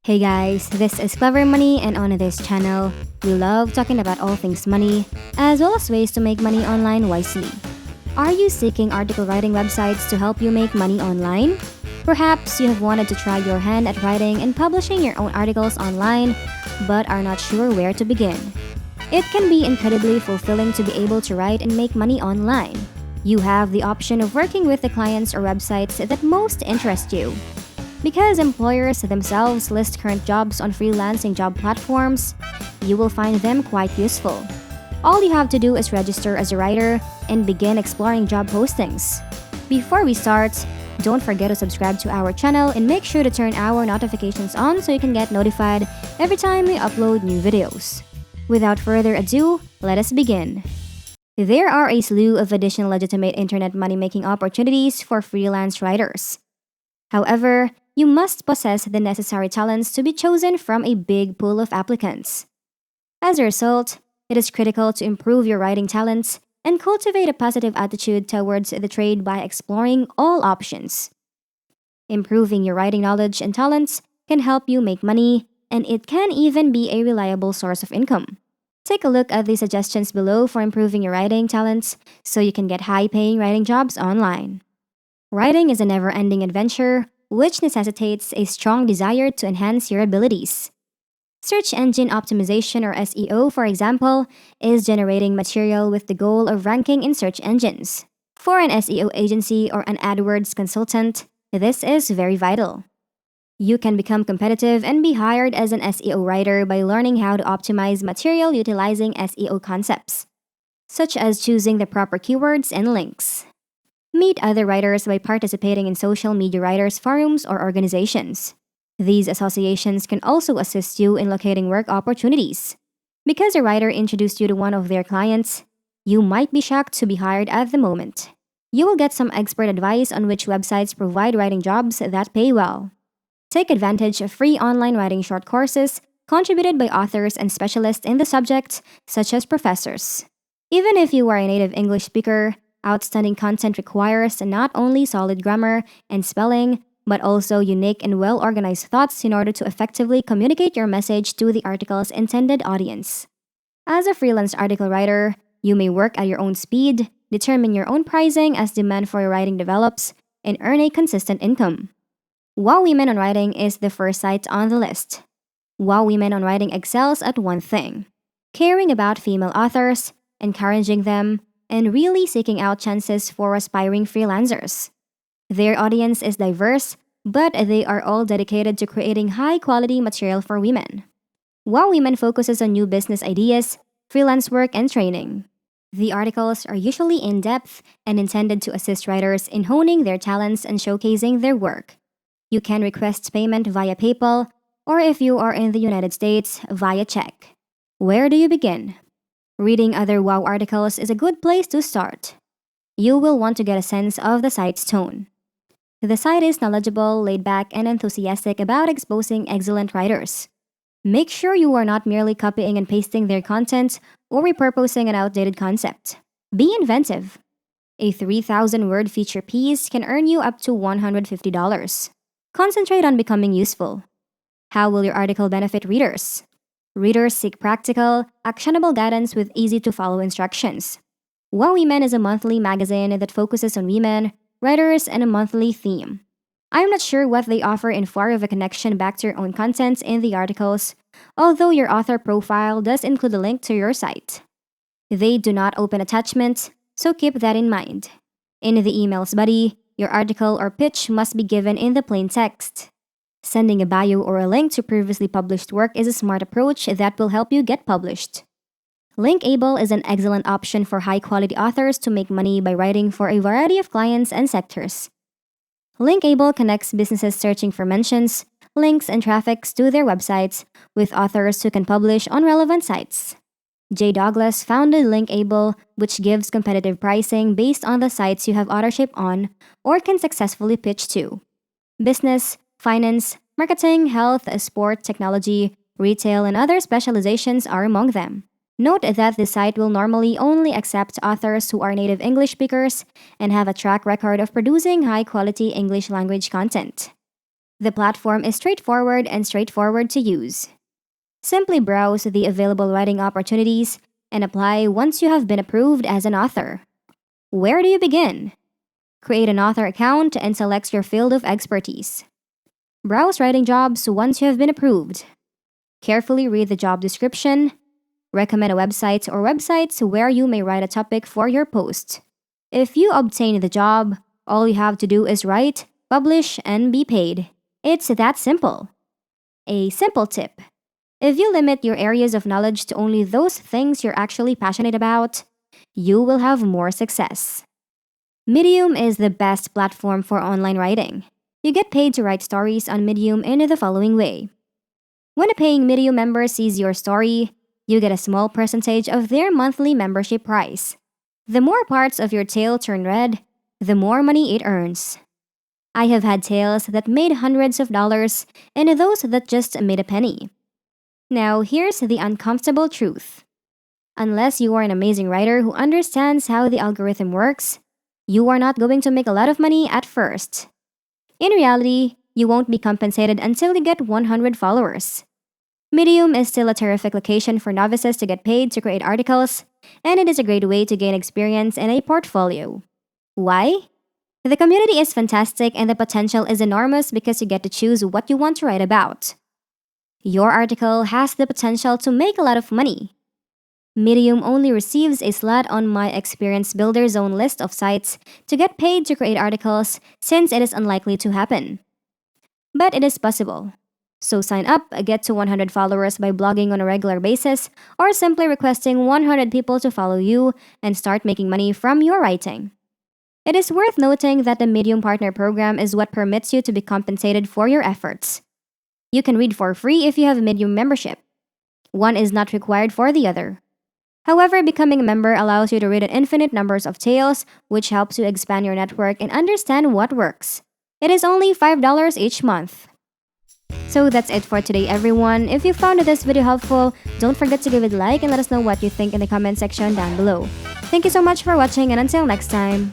Hey guys, this is Clever Money, and on this channel, we love talking about all things money, as well as ways to make money online wisely. Are you seeking article writing websites to help you make money online? Perhaps you have wanted to try your hand at writing and publishing your own articles online, but are not sure where to begin. It can be incredibly fulfilling to be able to write and make money online. You have the option of working with the clients or websites that most interest you. Because employers themselves list current jobs on freelancing job platforms, you will find them quite useful. All you have to do is register as a writer and begin exploring job postings. Before we start, don't forget to subscribe to our channel and make sure to turn our notifications on so you can get notified every time we upload new videos. Without further ado, let us begin. There are a slew of additional legitimate internet money-making opportunities for freelance writers. However, you must possess the necessary talents to be chosen from a big pool of applicants. As a result, it is critical to improve your writing talents and cultivate a positive attitude towards the trade by exploring all options. Improving your writing knowledge and talents can help you make money, and it can even be a reliable source of income. Take a look at the suggestions below for improving your writing talents so you can get high-paying writing jobs online. Writing is a never-ending adventure, which necessitates a strong desire to enhance your abilities. Search engine optimization, or SEO, for example, is generating material with the goal of ranking in search engines. For an SEO agency or an AdWords consultant, this is very vital. You can become competitive and be hired as an SEO writer by learning how to optimize material utilizing SEO concepts, such as choosing the proper keywords and links. Meet other writers by participating in social media writers' forums or organizations. These associations can also assist you in locating work opportunities. Because a writer introduced you to one of their clients, you might be shocked to be hired at the moment. You will get some expert advice on which websites provide writing jobs that pay well. Take advantage of free online writing short courses contributed by authors and specialists in the subject, such as professors. Even if you are a native English speaker, outstanding content requires not only solid grammar and spelling, but also unique and well-organized thoughts in order to effectively communicate your message to the article's intended audience. As a freelance article writer, you may work at your own speed, determine your own pricing as demand for your writing develops, and earn a consistent income. Wow Women on Writing is the first site on the list. Wow Women on Writing excels at one thing: caring about female authors, encouraging them, and really seeking out chances for aspiring freelancers. Their audience is diverse, but they are all dedicated to creating high-quality material for women. Wow Women focuses on new business ideas, freelance work, and training. The articles are usually in-depth and intended to assist writers in honing their talents and showcasing their work. You can request payment via PayPal, or if you are in the United States, via check. Where do you begin? Reading other WoW articles is a good place to start. You will want to get a sense of the site's tone. The site is knowledgeable, laid back, and enthusiastic about exposing excellent writers. Make sure you are not merely copying and pasting their content or repurposing an outdated concept. Be inventive. A 3,000-word feature piece can earn you up to $150. Concentrate on becoming useful. How will your article benefit readers? Readers seek practical, actionable guidance with easy-to-follow instructions. Wow Women is a monthly magazine that focuses on women, writers, and a monthly theme. I'm not sure what they offer in far of a connection back to your own content in the articles, although your author profile does include a link to your site. They do not open attachments, so keep that in mind. In the email's body, your article or pitch must be given in the plain text. Sending a bio or a link to previously published work is a smart approach that will help you get published. Linkable is an excellent option for high-quality authors to make money by writing for a variety of clients and sectors. Linkable connects businesses searching for mentions, links, and traffics to their websites with authors who can publish on relevant sites. J. Douglas founded Linkable, which gives competitive pricing based on the sites you have authorship on or can successfully pitch to. Business, finance, marketing, health, sport, technology, retail, and other specializations are among them. Note that the site will normally only accept authors who are native English speakers and have a track record of producing high-quality English language content. The platform is straightforward to use. Simply browse the available writing opportunities and apply once you have been approved as an author. Where do you begin? Create an author account and select your field of expertise. Browse writing jobs once you have been approved. Carefully read the job description. Recommend a website or websites where you may write a topic for your post. If you obtain the job, all you have to do is write, publish, and be paid. It's that simple. A simple tip. If you limit your areas of knowledge to only those things you're actually passionate about, you will have more success. Medium is the best platform for online writing. You get paid to write stories on Medium in the following way. When a paying Medium member sees your story, you get a small percentage of their monthly membership price. The more parts of your tale turn red, the more money it earns. I have had tales that made hundreds of dollars and those that just made a penny. Now, here's the uncomfortable truth. Unless you are an amazing writer who understands how the algorithm works, you are not going to make a lot of money at first. In reality, you won't be compensated until you get 100 followers. Medium is still a terrific location for novices to get paid to create articles, and it is a great way to gain experience and a portfolio. Why? The community is fantastic and the potential is enormous because you get to choose what you want to write about. Your article has the potential to make a lot of money. Medium only receives a slot on my Experience Builder Zone list of sites to get paid to create articles since it is unlikely to happen. But it is possible. So sign up, get to 100 followers by blogging on a regular basis, or simply requesting 100 people to follow you and start making money from your writing. It is worth noting that the Medium Partner Program is what permits you to be compensated for your efforts. You can read for free if you have a Medium membership. One is not required for the other. However, becoming a member allows you to read an infinite numbers of tales, which helps you expand your network and understand what works. It is only $5 each month. So that's it for today, everyone. If you found this video helpful, don't forget to give it a like and let us know what you think in the comment section down below. Thank you so much for watching, and until next time.